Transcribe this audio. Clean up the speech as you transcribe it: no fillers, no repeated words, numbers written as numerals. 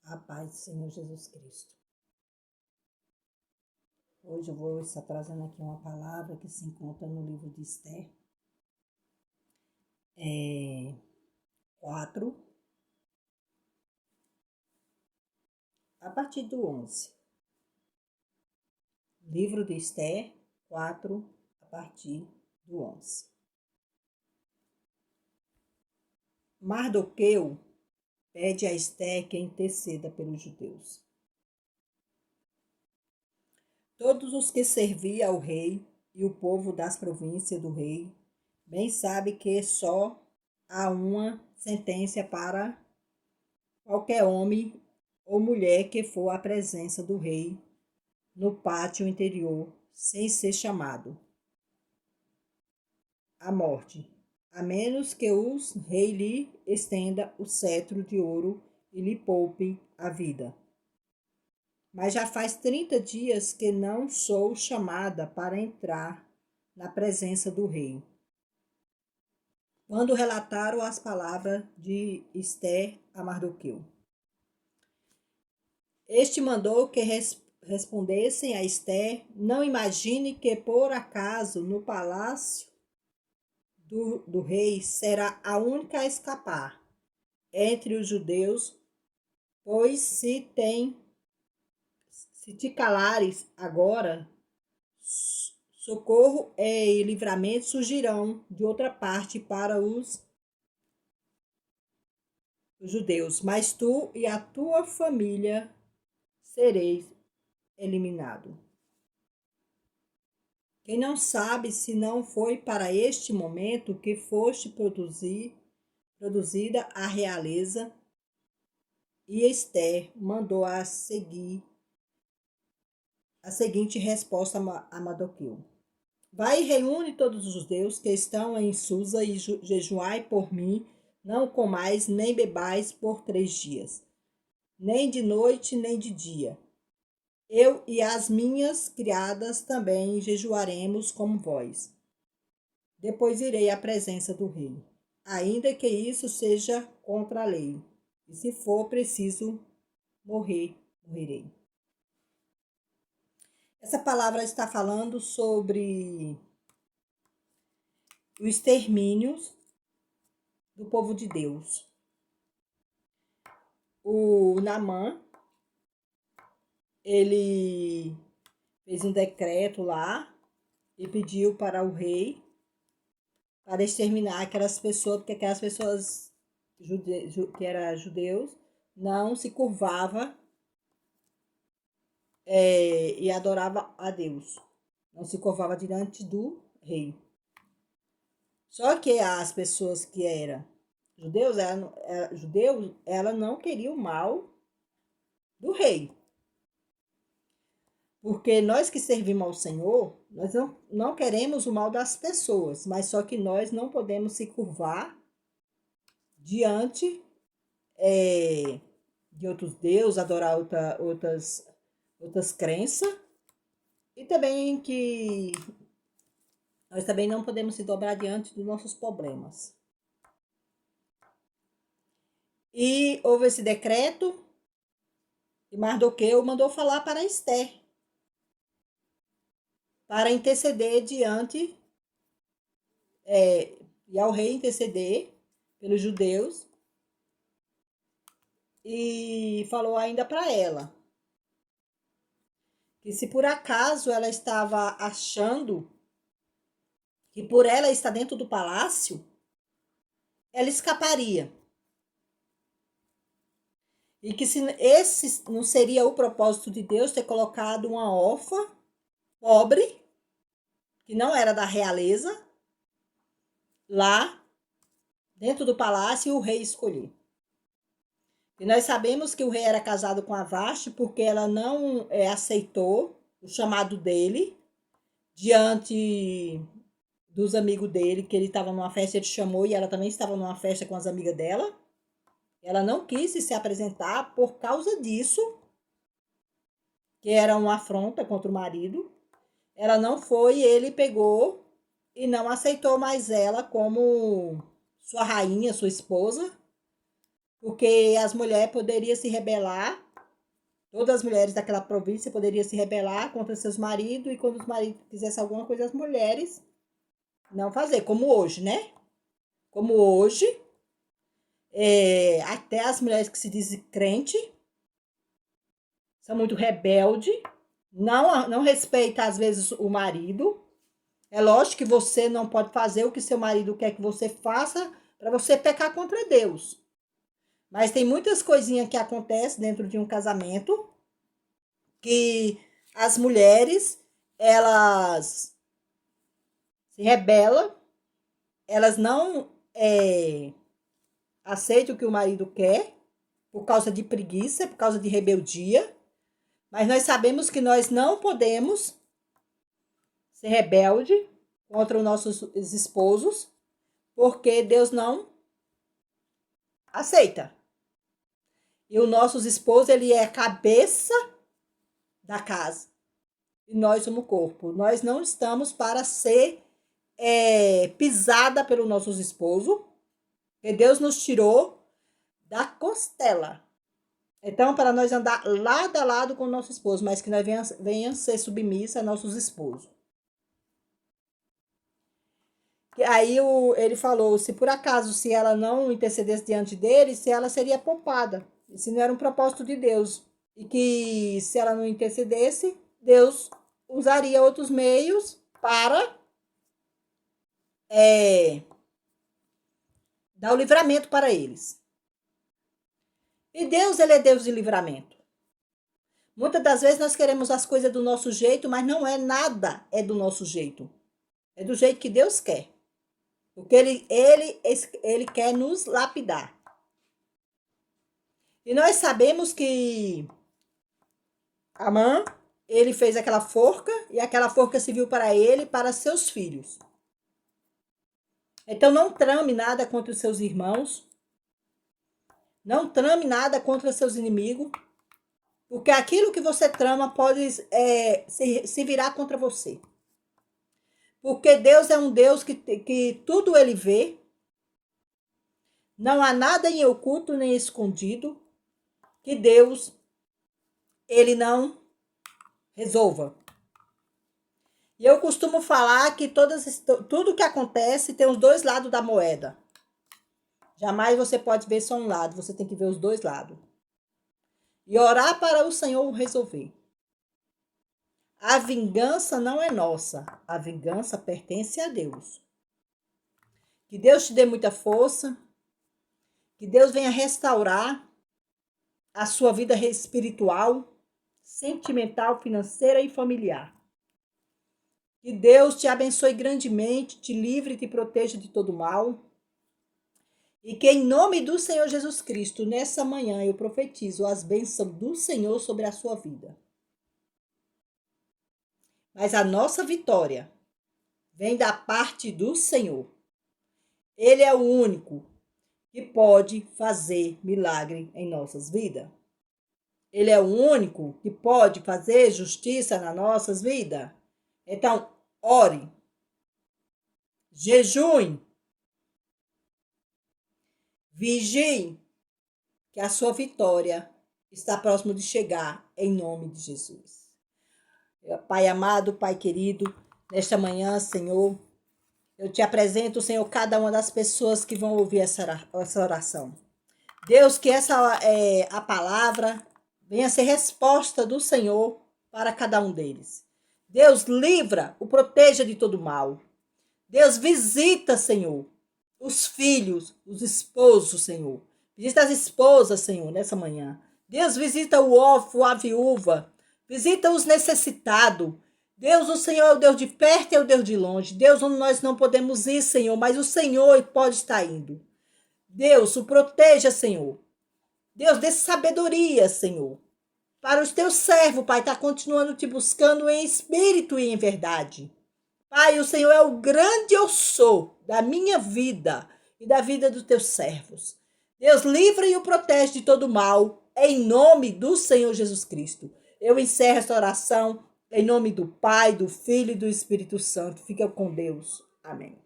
A paz do Senhor Jesus Cristo. Hoje eu vou estar trazendo aqui uma palavra que se encontra no livro de Esther 4, a partir do 11. Livro de Esther 4, a partir do 11. Mardoqueu pede a Esther que interceda pelos judeus. Todos os que serviam ao rei e o povo das províncias do rei bem sabe que só há uma sentença para qualquer homem ou mulher que for à presença do rei no pátio interior sem ser chamado: a morte, a menos que o rei lhe estenda o cetro de ouro e lhe poupe a vida. Mas já faz 30 dias que não sou chamada para entrar na presença do rei. Quando relataram as palavras de Esther a Mardoqueu, este mandou que respondessem a Esther: não imagine que por acaso no palácio do rei será a única a escapar entre os judeus, pois se te calares agora, socorro e livramento surgirão de outra parte para os judeus, mas tu e a tua família sereis eliminados. Quem não sabe se não foi para este momento que foste produzida a realeza? E Esther mandou a seguinte resposta a Mardoqueu: vai e reúne todos os judeus que estão em Susa e jejuai por mim, não comais nem bebais por 3 dias, nem de noite nem de dia. Eu e as minhas criadas também jejuaremos como vós. Depois irei à presença do rei, ainda que isso seja contra a lei. E se for preciso morrerei. Essa palavra está falando sobre o extermínio do povo de Deus. O Naamã, ele fez um decreto lá e pediu para o rei para exterminar aquelas pessoas, porque aquelas pessoas que eram judeus não se curvava e adorava a Deus, não se curvava diante do rei. Só que as pessoas que eram judeus, ela não queria o mal do rei. Porque nós que servimos ao Senhor, nós não queremos o mal das pessoas, mas só que nós não podemos se curvar diante de outros deuses, adorar outras crenças, e também que nós também não podemos se dobrar diante dos nossos problemas. E houve esse decreto, e Mardoqueu mandou falar para Esther, para interceder diante, e ao rei interceder pelos judeus, e falou ainda para ela que se por acaso ela estava achando que por ela estar dentro do palácio, ela escaparia. E que se esse não seria o propósito de Deus ter colocado uma órfã pobre, que não era da realeza, lá dentro do palácio e o rei escolher. E nós sabemos que o rei era casado com a Vasti porque ela não aceitou o chamado dele diante dos amigos dele, que ele estava numa festa, ele chamou e ela também estava numa festa com as amigas dela. Ela não quis se apresentar por causa disso, que era uma afronta contra o marido. Ela não foi, ele pegou e não aceitou mais ela como sua rainha, sua esposa. porque as mulheres poderiam se rebelar, todas as mulheres daquela província poderiam se rebelar contra seus maridos, e quando os maridos fizessem alguma coisa, as mulheres não fazer, como hoje, né? Como hoje, até as mulheres que se dizem crente são muito rebeldes, não respeita às vezes o marido. É lógico que você não pode fazer o que seu marido quer que você faça para você pecar contra Deus. Mas tem muitas coisinhas que acontecem dentro de um casamento que as mulheres, elas se rebelam, elas não aceitam o que o marido quer por causa de preguiça, por causa de rebeldia. Mas nós sabemos que nós não podemos ser rebelde contra os nossos esposos, porque Deus não aceita. E o nosso esposo, ele é a cabeça da casa. E nós somos o corpo. Nós não estamos para ser pisada pelo nosso esposo, porque Deus nos tirou da costela. Então, para nós andar lado a lado com o nosso esposo, mas que nós venhamos ser submissa a nossos esposos. Aí ele falou, se por acaso, se ela não intercedesse diante dele, se ela seria poupada. Se não era um propósito de Deus. E que se ela não intercedesse, Deus usaria outros meios para dar o livramento para eles. E Deus, ele é Deus de livramento. Muitas das vezes nós queremos as coisas do nosso jeito, mas não é nada do nosso jeito. É do jeito que Deus quer. Porque ele quer nos lapidar. E nós sabemos que Amã, ele fez aquela forca, e aquela forca serviu para ele e para seus filhos. Então não trame nada contra os seus irmãos. Não trame nada contra os seus inimigos. Porque aquilo que você trama pode se virar contra você. Porque Deus é um Deus que tudo ele vê. Não há nada em oculto nem escondido que Deus, ele não resolva. E eu costumo falar que tudo que acontece tem os dois lados da moeda. Jamais você pode ver só um lado, você tem que ver os dois lados. E orar para o Senhor resolver. A vingança não é nossa, a vingança pertence a Deus. Que Deus te dê muita força, que Deus venha restaurar a sua vida espiritual, sentimental, financeira e familiar. Que Deus te abençoe grandemente, te livre e te proteja de todo mal. E que em nome do Senhor Jesus Cristo, nessa manhã, eu profetizo as bênçãos do Senhor sobre a sua vida. Mas a nossa vitória vem da parte do Senhor. Ele é o único que pode fazer milagre em nossas vidas. Ele é o único que pode fazer justiça nas nossas vidas. Então, ore, jejue, vigie, que a sua vitória está próximo de chegar, em nome de Jesus. Pai amado, Pai querido, nesta manhã, Senhor, eu te apresento, Senhor, cada uma das pessoas que vão ouvir essa oração. Deus, que a palavra venha ser resposta do Senhor para cada um deles. Deus, livra, o proteja de todo mal. Deus, visita, Senhor, os filhos, os esposos, Senhor. Visita as esposas, Senhor, nessa manhã. Deus, visita o órfão, a viúva. Visita os necessitados. Deus, o Senhor é o Deus de perto e é o Deus de longe. Deus, onde nós não podemos ir, Senhor, mas o Senhor pode estar indo. Deus, o proteja, Senhor. Deus, dê sabedoria, Senhor. Para os teus servos, Pai, está continuando te buscando em espírito e em verdade. Pai, o Senhor é o grande eu sou da minha vida e da vida dos teus servos. Deus, livra e o protege de todo mal, em nome do Senhor Jesus Cristo. Eu encerro esta oração em nome do Pai, do Filho e do Espírito Santo. Fica com Deus. Amém.